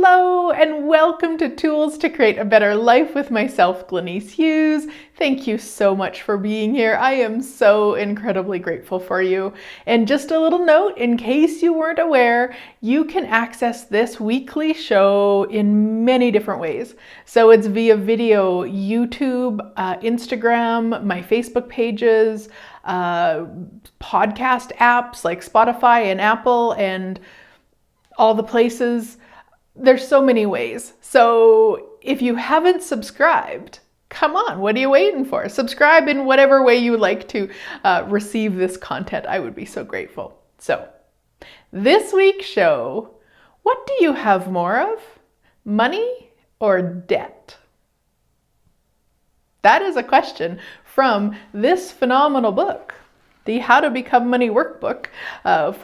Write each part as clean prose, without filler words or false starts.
Hello and welcome to Tools to Create a Better Life with myself, Glenyce Hughes. Thank you so much for being here. I am so incredibly grateful for you. And just a little note, in case you weren't aware, you can access this weekly show in many different ways. So it's via video, YouTube, Instagram, my Facebook pages, podcast apps like Spotify and Apple and all the places. There's so many ways. So if you haven't subscribed, come on, what are you waiting for? Subscribe in whatever way you like to receive this content. I would be so grateful. So this week's show, what do you have more of? Money or debt? That is a question from this phenomenal book, the How to Become Money Workbook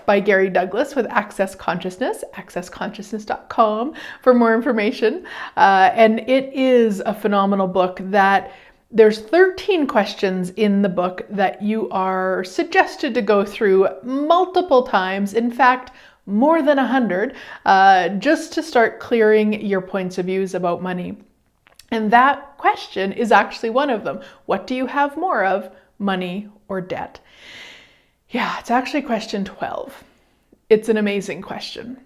by Gary Douglas with Access Consciousness, accessconsciousness.com for more information. And it is a phenomenal book that there's 13 questions in the book that you are suggested to go through multiple times. In fact, more than 100, just to start clearing your points of views about money. And that question is actually one of them. What do you have more of, money or debt? Yeah, it's actually question 12. It's an amazing question.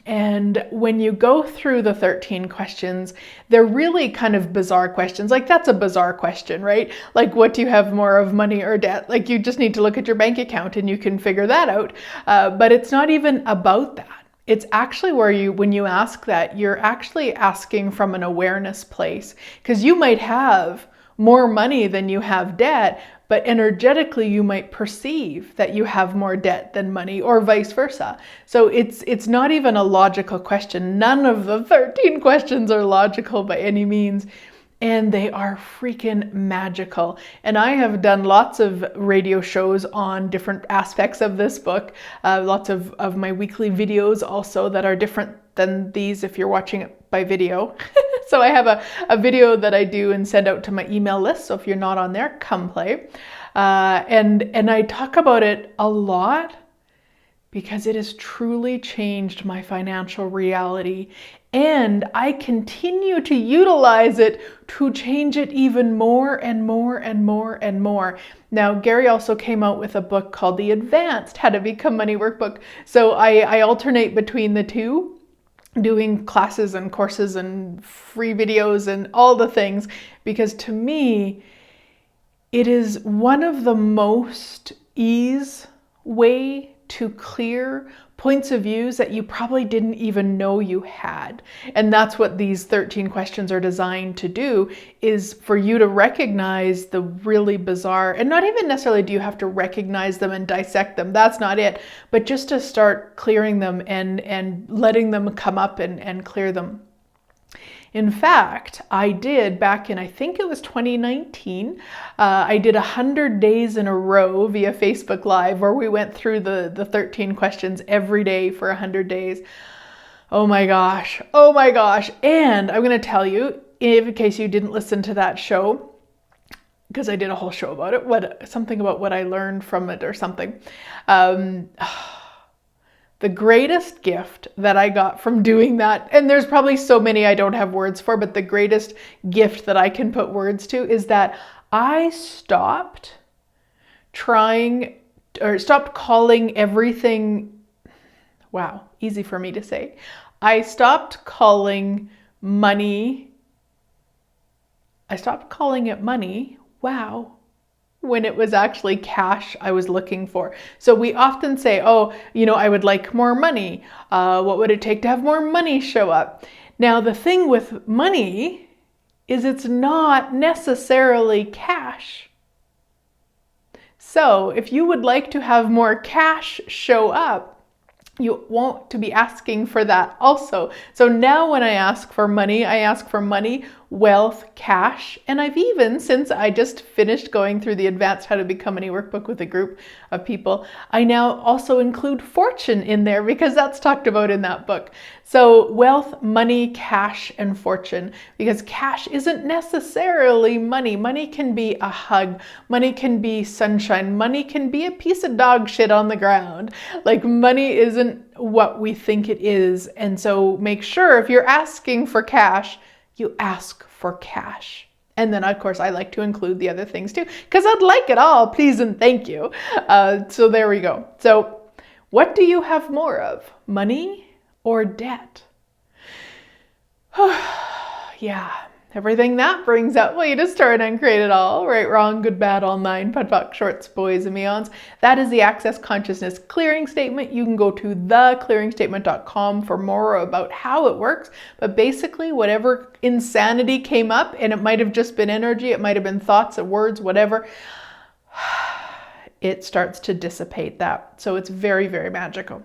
And when you go through the 13 questions, they're really kind of bizarre questions. Like, that's a bizarre question, right? Like, what do you have more of, money or debt? Like, you just need to look at your bank account and you can figure that out. But it's not even about that. It's actually where when you ask that, you're actually asking from an awareness place, because you might have more money than you have debt, but energetically you might perceive that you have more debt than money, or vice versa. So it's not even a logical question. None of the 13 questions are logical by any means, and they are freaking magical. And I have done lots of radio shows on different aspects of this book, lots of my weekly videos also that are different than these if you're watching it by video. So I have a video that I do and send out to my email list. So if you're not on there, come play. And I talk about it a lot because it has truly changed my financial reality. And I continue to utilize it to change it even more and more and more and more. Now, Gary also came out with a book called The Advanced How to Become Money Workbook. So I alternate between the two, doing classes and courses and free videos and all the things, because to me, it is one of the most ease way to clear points of views that you probably didn't even know you had. And that's what these 13 questions are designed to do, is for you to recognize the really bizarre, and not even necessarily do you have to recognize them and dissect them, that's not it, but just to start clearing them and letting them come up and clear them. In fact, I did back in, I think it was 2019, I did 100 days in a row via Facebook Live where we went through the 13 questions every day for 100 days. Oh my gosh. And I'm going to tell you, in case you didn't listen to that show, because I did a whole show about it, something about what I learned from it or something. The greatest gift that I got from doing that, and there's probably so many I don't have words for, but the greatest gift that I can put words to is that I stopped calling everything, wow, easy for me to say. I stopped calling it money, wow, when it was actually cash I was looking for. So we often say, oh, I would like more money. What would it take to have more money show up? Now, the thing with money is it's not necessarily cash. So if you would like to have more cash show up, you want to be asking for that also. So now when I ask for money wealth, cash, and I've even, since I just finished going through the Advanced How to Become Money workbook with a group of people, I now also include fortune in there because that's talked about in that book. So wealth, money, cash, and fortune, because cash isn't necessarily money. Money can be a hug. Money can be sunshine. Money can be a piece of dog shit on the ground. Like, money isn't what we think it is. And so make sure if you're asking for cash, you ask for cash. And then, of course, I like to include the other things too, because I'd like it all, please and thank you. So there we go. So what do you have more of, money or debt? Yeah, everything that brings up, well, you destroy and create it all, right, wrong, good, bad, all nine, POD, POC, shorts, boys, and meons. That is the Access Consciousness Clearing Statement. You can go to theclearingstatement.com for more about how it works. But basically, whatever insanity came up, and it might have just been energy, it might have been thoughts and words, whatever, it starts to dissipate that. So it's very, very magical.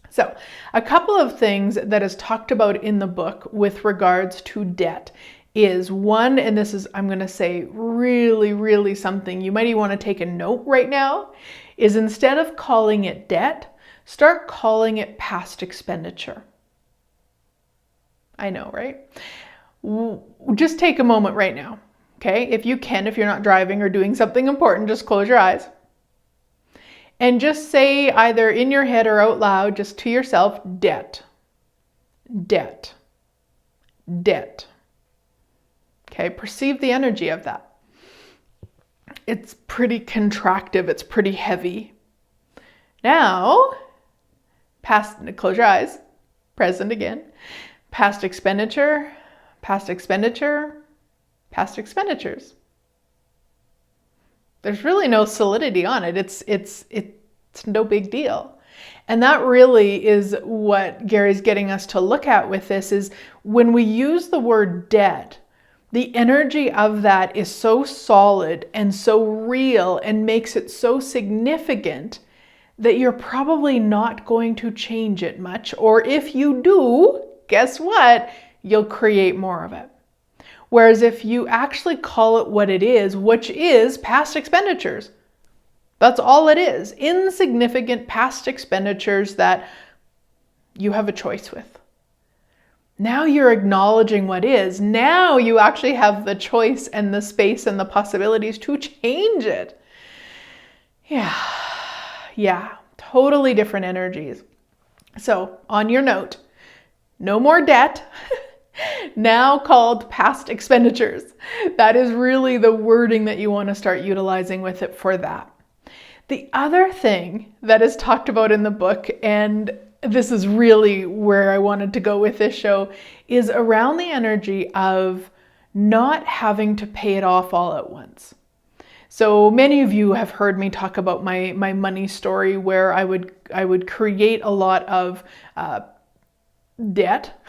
So a couple of things that is talked about in the book with regards to debt is one, and this is, I'm going to say really, really something you might even want to take a note right now, is instead of calling it debt, start calling it past expenditure. I know, right? Just take a moment right now, okay? If you can, if you're not driving or doing something important, just close your eyes. And just say either in your head or out loud, just to yourself, debt, debt, debt. Okay, perceive the energy of that. It's pretty contractive, it's pretty heavy. Now, close your eyes, present again, past expenditure, past expenditure, past expenditures. There's really no solidity on it. It's no big deal. And that really is what Gary's getting us to look at with this, is when we use the word debt, the energy of that is so solid and so real and makes it so significant that you're probably not going to change it much. Or if you do, guess what? You'll create more of it. Whereas if you actually call it what it is, which is past expenditures, that's all it is. Insignificant past expenditures that you have a choice with. Now you're acknowledging what is. Now you actually have the choice and the space and the possibilities to change it. Yeah, totally different energies. So on your note, no more debt, now called past expenditures. That is really the wording that you want to start utilizing with it for that. The other thing that is talked about in the book, and this is really where I wanted to go with this show, is around the energy of not having to pay it off all at once. So many of you have heard me talk about my money story, where I would create a lot of debt,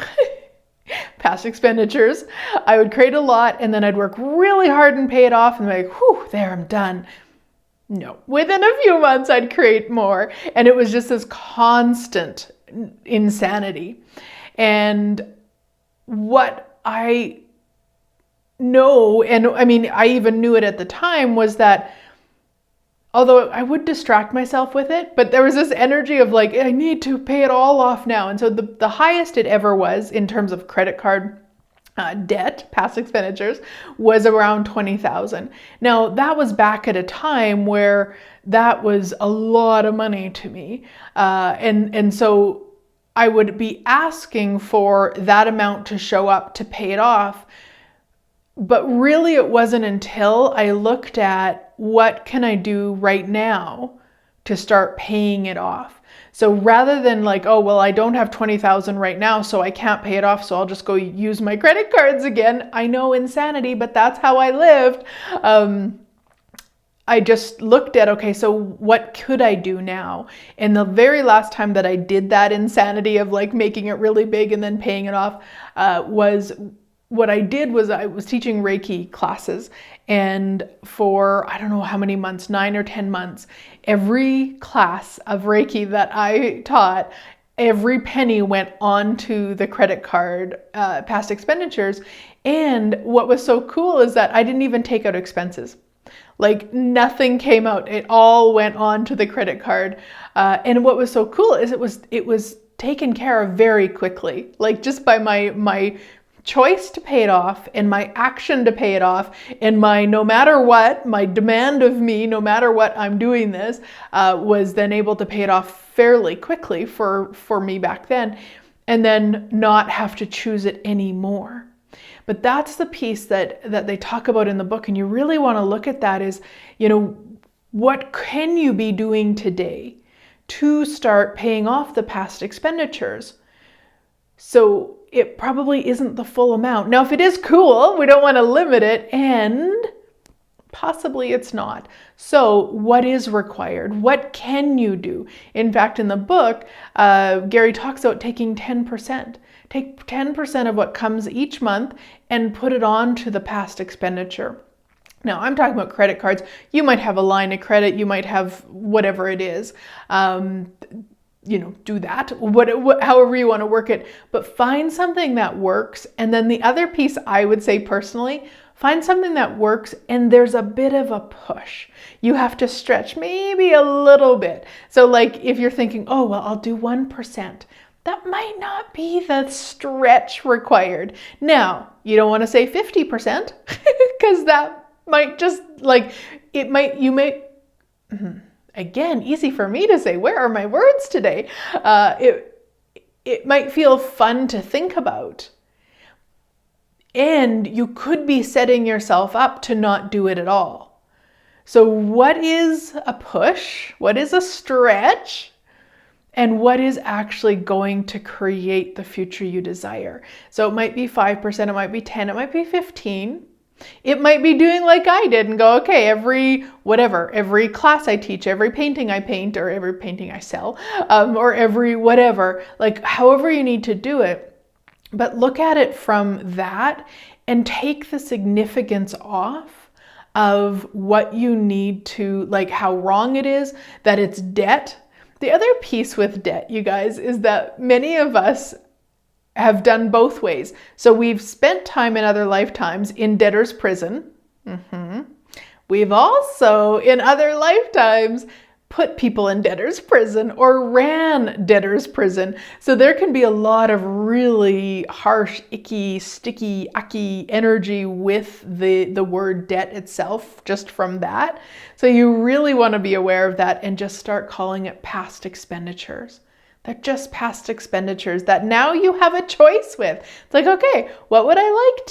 past expenditures. I would create a lot and then I'd work really hard and pay it off and be like, whew, there, I'm done. No, within a few months I'd create more. And it was just this constant insanity. And what I know, and I mean, I even knew it at the time, was that although I would distract myself with it, but there was this energy of like, I need to pay it all off now. And so the highest it ever was in terms of credit card debt, past expenditures, was around $20,000. Now that was back at a time where that was a lot of money to me. And so I would be asking for that amount to show up to pay it off. But really it wasn't until I looked at what can I do right now to start paying it off. So rather than like, oh, well, I don't have 20,000 right now, so I can't pay it off, so I'll just go use my credit cards again. I know, insanity, but that's how I lived. I just looked at, okay, so what could I do now? And the very last time that I did that insanity of like making it really big and then paying it off was what I did was I was teaching Reiki classes, and for I don't know how many months, 9 or 10 months, every class of Reiki that I taught, every penny went onto the credit card, past expenditures. And what was so cool is that I didn't even take out expenses. Like nothing came out. It all went on to the credit card. And what was so cool is it was taken care of very quickly. Like just by my choice to pay it off and my action to pay it off and my no matter what, my demand of me, no matter what, I'm doing this, was then able to pay it off fairly quickly for me back then, and then not have to choose it anymore. But that's the piece that they talk about in the book, and you really want to look at that is, what can you be doing today to start paying off the past expenditures? So it probably isn't the full amount. Now, if it is cool, we don't want to limit it, and possibly it's not. So what is required? What can you do? In fact, in the book, Gary talks about taking 10%. Take 10% of what comes each month and put it on to the past expenditure. Now, I'm talking about credit cards. You might have a line of credit. You might have whatever it is. Do that, however you want to work it, but find something that works. And then the other piece, I would say personally, find something that works and there's a bit of a push. You have to stretch maybe a little bit. So like if you're thinking, oh, well, I'll do 1%. That might not be the stretch required. Now, you don't want to say 50% because that might just again, easy for me to say, where are my words today? It might feel fun to think about. And you could be setting yourself up to not do it at all. So what is a push? What is a stretch? And what is actually going to create the future you desire? So it might be 5%, it might be 10, it might be 15. It might be doing like I did and go, okay, every class I teach, every painting I paint, or every painting I sell, or every whatever, like however you need to do it. But look at it from that and take the significance off of what you need to, like how wrong it is that it's debt. The other piece with debt, you guys, is that many of us have done both ways. So we've spent time in other lifetimes in debtor's prison. We've also, in other lifetimes, put people in debtor's prison or ran debtor's prison. So there can be a lot of really harsh, icky, sticky, ucky energy with the word debt itself, just from that. So you really want to be aware of that and just start calling it past expenditures. They're just past expenditures that now you have a choice with. It's like, okay, what would I like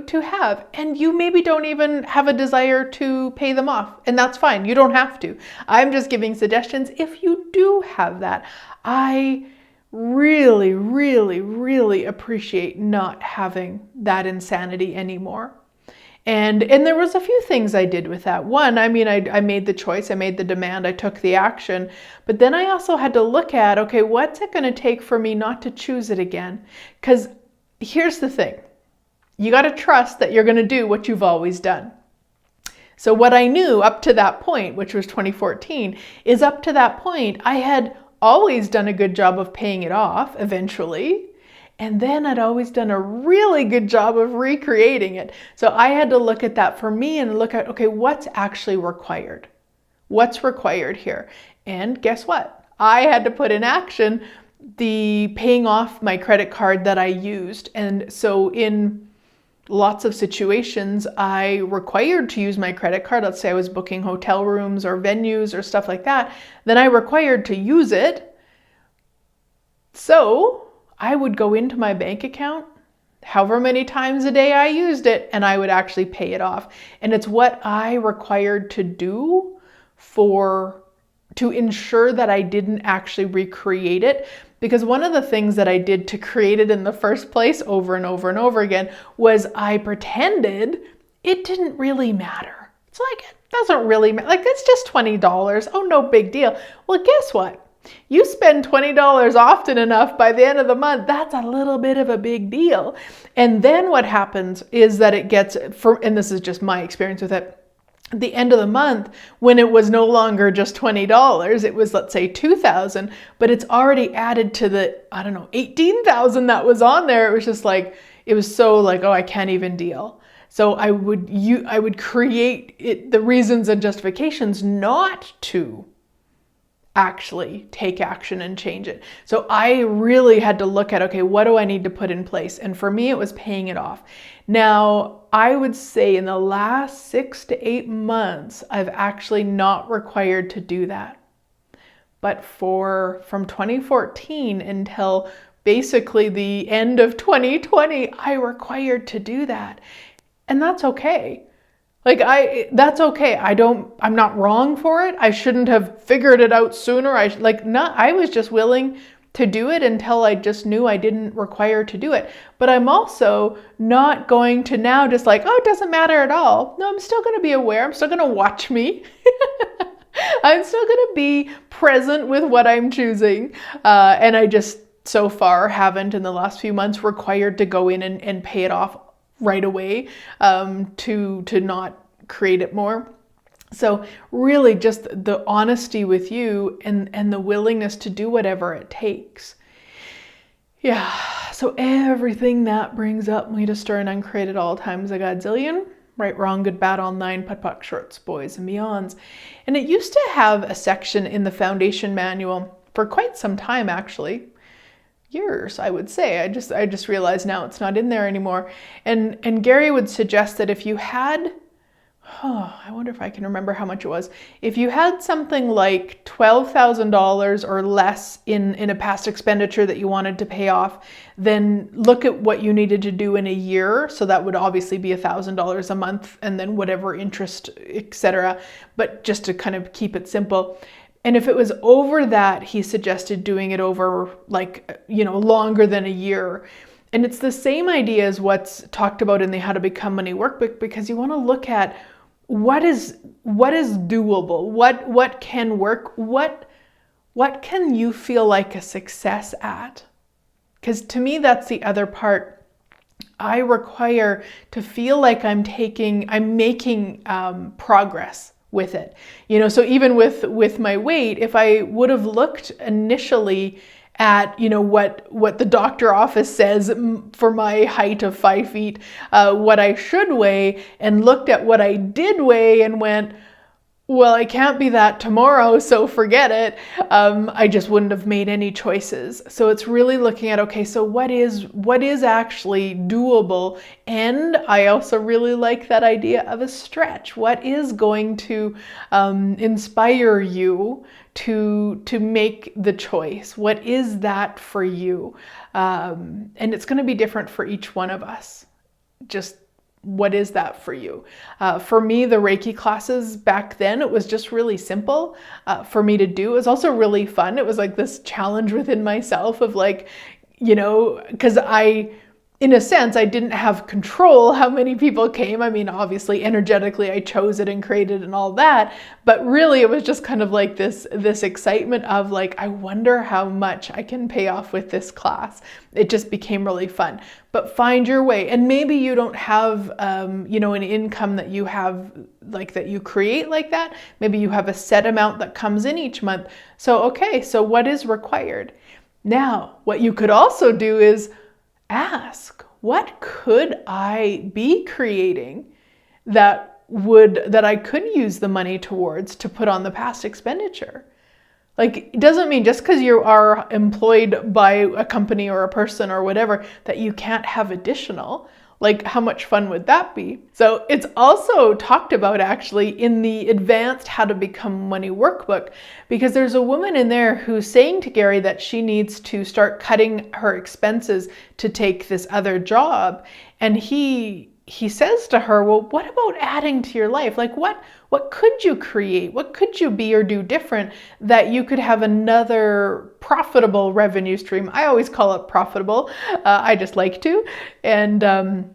to have? And you maybe don't even have a desire to pay them off. And that's fine. You don't have to. I'm just giving suggestions if you do have that. I really, really, really appreciate not having that insanity anymore. And there was a few things I did with that. One, I made the choice, I made the demand, I took the action, but then I also had to look at, okay, what's it going to take for me not to choose it again? Because here's the thing, you got to trust that you're going to do what you've always done. So what I knew up to that point, which was 2014, is up to that point, I had always done a good job of paying it off eventually. And then I'd always done a really good job of recreating it. So I had to look at that for me and look at, okay, what's actually required? What's required here? And guess what? I had to put in action the paying off my credit card that I used. And so in lots of situations, I required to use my credit card. Let's say I was booking hotel rooms or venues or stuff like that. Then I required to use it. So I would go into my bank account, however many times a day I used it, and I would actually pay it off. And it's what I required to do to ensure that I didn't actually recreate it. Because one of the things that I did to create it in the first place over and over and over again was I pretended it didn't really matter. It's like, it doesn't really matter. Like, it's just $20. Oh, no big deal. Well, guess what? You spend $20 often enough, by the end of the month, that's a little bit of a big deal. And then what happens is that it gets, and this is just my experience with it, at the end of the month, when it was no longer just $20, it was, let's say, $2,000, but it's already added to the, I don't know, $18,000 that was on there. It was just like, it was so like, oh, I can't even deal. So I would create the reasons and justifications not to actually take action and change it. So I really had to look at, okay, what do I need to put in place? And for me, it was paying it off. Now, I would say in the last 6 to 8 months, I've actually not required to do that. But from 2014 until basically the end of 2020, I required to do that. And that's okay. That's okay. I'm not wrong for it. I shouldn't have figured it out sooner. I was just willing to do it until I just knew I didn't require to do it. But I'm also not going to now just like, oh, it doesn't matter at all. No, I'm still going to be aware. I'm still going to watch me. I'm still going to be present with what I'm choosing. And I just so far haven't in the last few months required to go in and pay it off right away to not create it more. So really just the honesty with you and the willingness to do whatever it takes. Yeah, so everything that brings up me to stir and uncreate at all times a godzillion. Right, wrong, good, bad, all nine, putt, puck, shorts, boys, and beyonds. And it used to have a section in the foundation manual for quite some time, actually. Years, I would say. I just realized now it's not in there anymore. And Gary would suggest that if you had, I wonder if I can remember how much it was. If you had something like $12,000 or less in a past expenditure that you wanted to pay off, then look at what you needed to do in a year. So that would obviously be $1,000 a month, and then whatever interest, etc. But just to kind of keep it simple. And if it was over that, he suggested doing it over longer than a year. And it's the same idea as what's talked about in the How to Become Money Workbook, because you want to look at what is doable, what can work, what can you feel like a success at? Because to me, that's the other part. I require to feel like I'm making progress with it. So even with my weight, if I would have looked initially at, what the doctor office says for my height of 5 feet, what I should weigh, and looked at what I did weigh and went, well, I can't be that tomorrow, so forget it. I just wouldn't have made any choices. So it's really looking at, okay, so what is actually doable? And I also really like that idea of a stretch. What is going to inspire you to make the choice? What is that for you? And it's going to be different for each one of us. Just what is that for you? For me, the Reiki classes back then, it was just really simple for me to do. It was also really fun. It was like this challenge within myself of because in a sense, I didn't have control how many people came. I mean, obviously, energetically, I chose it and created and all that. But really, it was just kind of like this excitement of I wonder how much I can pay off with this class. It just became really fun. But find your way. And maybe you don't have, an income that you have, that you create like that. Maybe you have a set amount that comes in each month. So, okay, so what is required? Now, what you could also do is ask, what could I be creating that I could use the money towards to put on the past expenditure? It doesn't mean just because you are employed by a company or a person or whatever that you can't have additional. How much fun would that be? So it's also talked about actually in the advanced How to Become Money Workbook, because there's a woman in there who's saying to Gary that she needs to start cutting her expenses to take this other job. And he says to her, well, what about adding to your life? What could you create? What could you be or do different that you could have another profitable revenue stream? I always call it profitable. I just like to. And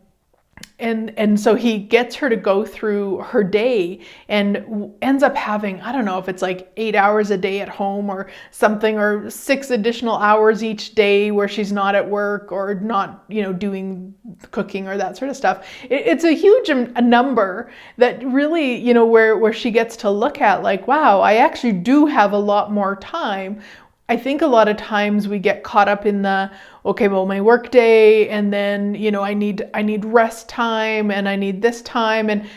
And so he gets her to go through her day and ends up having, I don't know if it's like 8 hours a day at home or something, or 6 additional hours each day where she's not at work or not, you know, doing cooking or that sort of stuff. It's a huge a number that really, you know, where she gets to look at like, wow, I actually do have a lot more time. I think a lot of times we get caught up in the, okay, well, my work day, and then, you know, I need rest time, and I need this time, and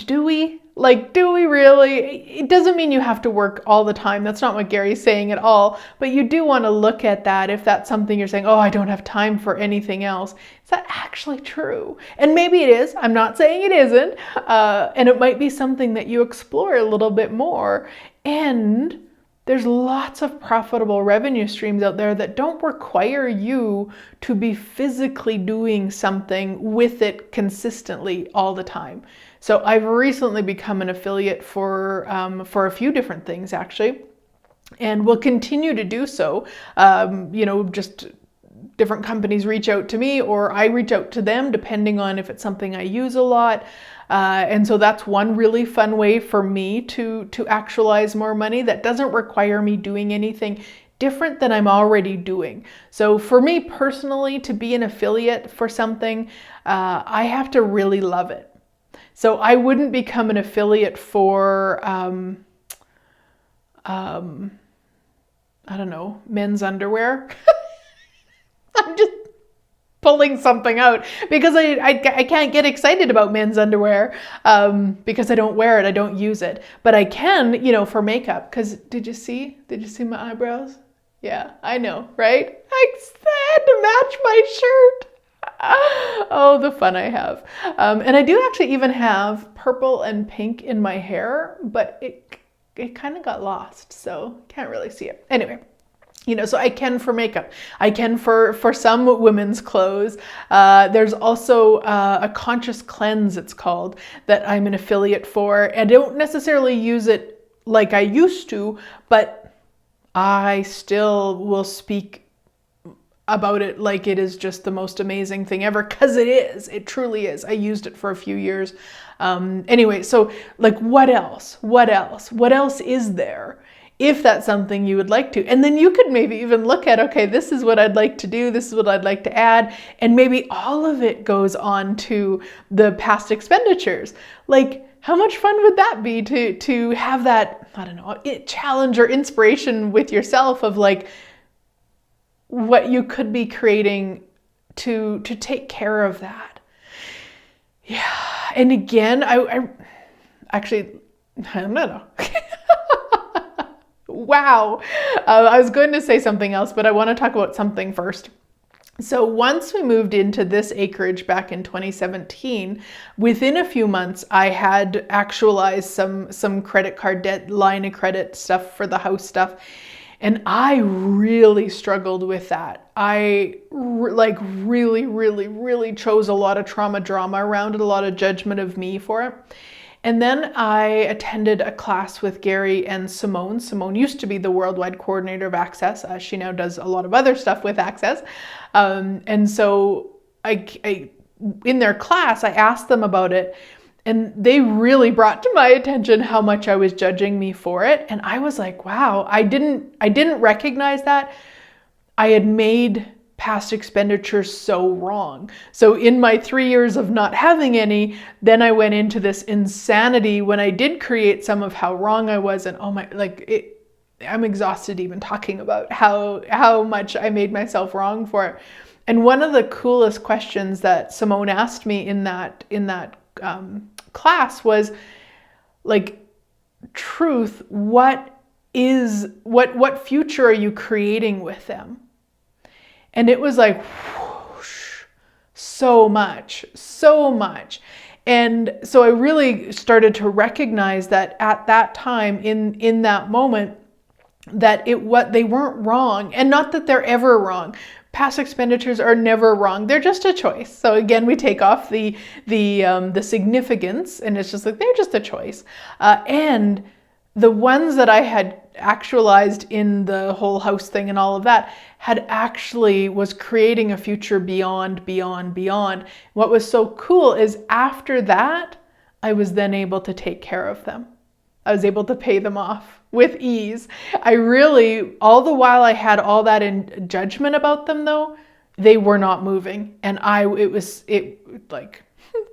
do we really? It doesn't mean you have to work all the time. That's not what Gary's saying at all. But you do want to look at that if that's something you're saying, oh, I don't have time for anything else. Is that actually true? And maybe it is. I'm not saying it isn't. And it might be something that you explore a little bit more. And there's lots of profitable revenue streams out there that don't require you to be physically doing something with it consistently all the time. So I've recently become an affiliate for a few different things actually, and will continue to do so. You know, just different companies reach out to me or I reach out to them depending on if it's something I use a lot. And so that's one really fun way for me to actualize more money that doesn't require me doing anything different than I'm already doing. So for me personally, to be an affiliate for something, I have to really love it. So I wouldn't become an affiliate for, I don't know, men's underwear. I'm just pulling something out because I can't get excited about men's underwear because I don't wear it, I don't use it. But I can, you know, for makeup. Because did you see my eyebrows? Yeah, I know, right? I had to match my shirt. Oh, the fun I have. And I do actually even have purple and pink in my hair, but it kind of got lost, so can't really see it. Anyway. You know, so I can for makeup. I can for some women's clothes. There's also a conscious cleanse, it's called, that I'm an affiliate for. I don't necessarily use it like I used to, but I still will speak about it like it is just the most amazing thing ever, because it is. It truly is. I used it for a few years. Anyway, so like what else? What else is there? If that's something you would like to. And then you could maybe even look at, okay, this is what I'd like to do. This is what I'd like to add. And maybe all of it goes on to the past expenditures. Like, how much fun would that be to have that, I don't know, challenge or inspiration with yourself of like what you could be creating to take care of that. Yeah. And again, I don't know. Wow. I was going to say something else, but I want to talk about something first. So once we moved into this acreage back in 2017, within a few months, I had actualized some credit card debt, line of credit stuff for the house stuff. And I really struggled with that. I really chose a lot of drama around it, a lot of judgment of me for it. And then I attended a class with Gary and Simone. Simone used to be the worldwide coordinator of Access. She now does a lot of other stuff with Access. And so in their class, I asked them about it, and they really brought to my attention how much I was judging me for it. And I was like, wow, I didn't recognize that. I had made past expenditures so wrong. So in my 3 years of not having any, then I went into this insanity when I did create some of how wrong I was, and I'm exhausted even talking about how much I made myself wrong for it. And one of the coolest questions that Simone asked me in that class was like, truth, what future are you creating with them? And it was like, whoosh, so much. And so I really started to recognize that at that time, in that moment, that they weren't wrong. And not that they're ever wrong. Past expenditures are never wrong. They're just a choice. So again, we take off the significance, and it's just like, they're just a choice. And the ones that I had actualized in the whole house thing and all of that had actually was creating a future beyond, beyond, beyond. What was so cool is after that, I was then able to take care of them. I was able to pay them off with ease. I really, all the while I had all that in judgment about them though, they were not moving. And it was like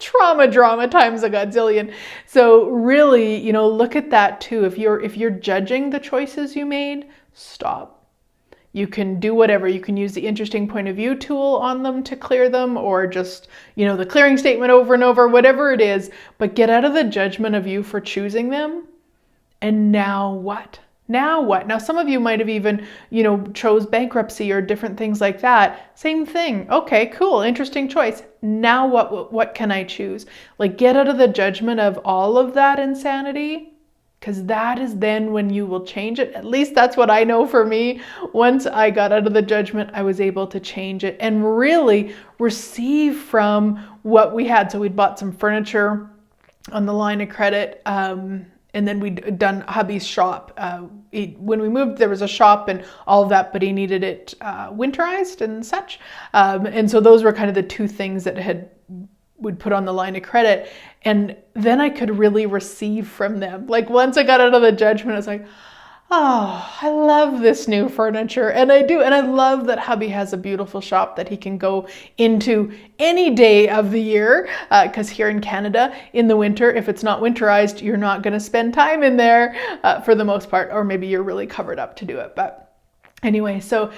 trauma drama times a godzillion. So really, you know, look at that too. If you're judging the choices you made, stop. You can do whatever. You can use the interesting point of view tool on them to clear them, or just, you know, the clearing statement over and over, whatever it is, but get out of the judgment of you for choosing them. And now what? Now what? Now, some of you might have even, you know, chose bankruptcy or different things like that. Same thing. Okay, cool. Interesting choice. Now what can I choose? Like, get out of the judgment of all of that insanity, because that is then when you will change it. At least that's what I know for me. Once I got out of the judgment, I was able to change it and really receive from what we had. So we'd bought some furniture on the line of credit, and then we'd done hubby's shop. When we moved, there was a shop and all of that, but he needed it winterized and such. And so those were kind of the two things that would put on the line of credit. And then I could really receive from them. Like once I got out of the judgment, I was like, oh, I love this new furniture. And I do. And I love that hubby has a beautiful shop that he can go into any day of the year. Because here in Canada, in the winter, if it's not winterized, you're not going to spend time in there for the most part. Or maybe you're really covered up to do it. But anyway, so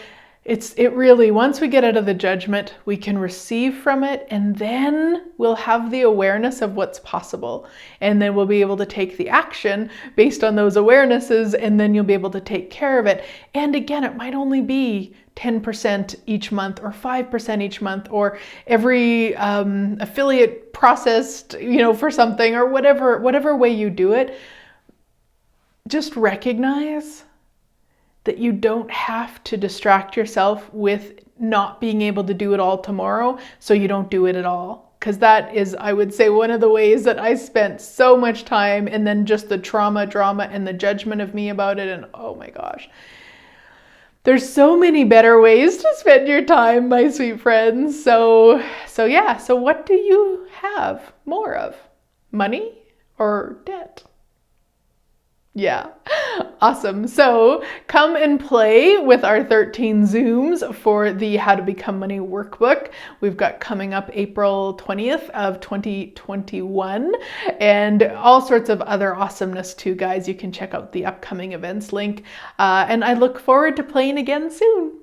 it really, once we get out of the judgment, we can receive from it, and then we'll have the awareness of what's possible. And then we'll be able to take the action based on those awarenesses, and then you'll be able to take care of it. And again, it might only be 10% each month or 5% each month, or every affiliate processed, you know, for something, or whatever way you do it. Just recognize that you don't have to distract yourself with not being able to do it all tomorrow, so you don't do it at all. Because that is, I would say, one of the ways that I spent so much time, and then just the trauma, drama, and the judgment of me about it. And oh my gosh, there's so many better ways to spend your time, my sweet friends. So yeah, so what do you have more of? Money or debt? Yeah, awesome. So come and play with our 13 Zooms for the How to Become Money workbook. We've got coming up April 20th of 2021, and all sorts of other awesomeness too, guys. You can check out the upcoming events link, and I look forward to playing again soon.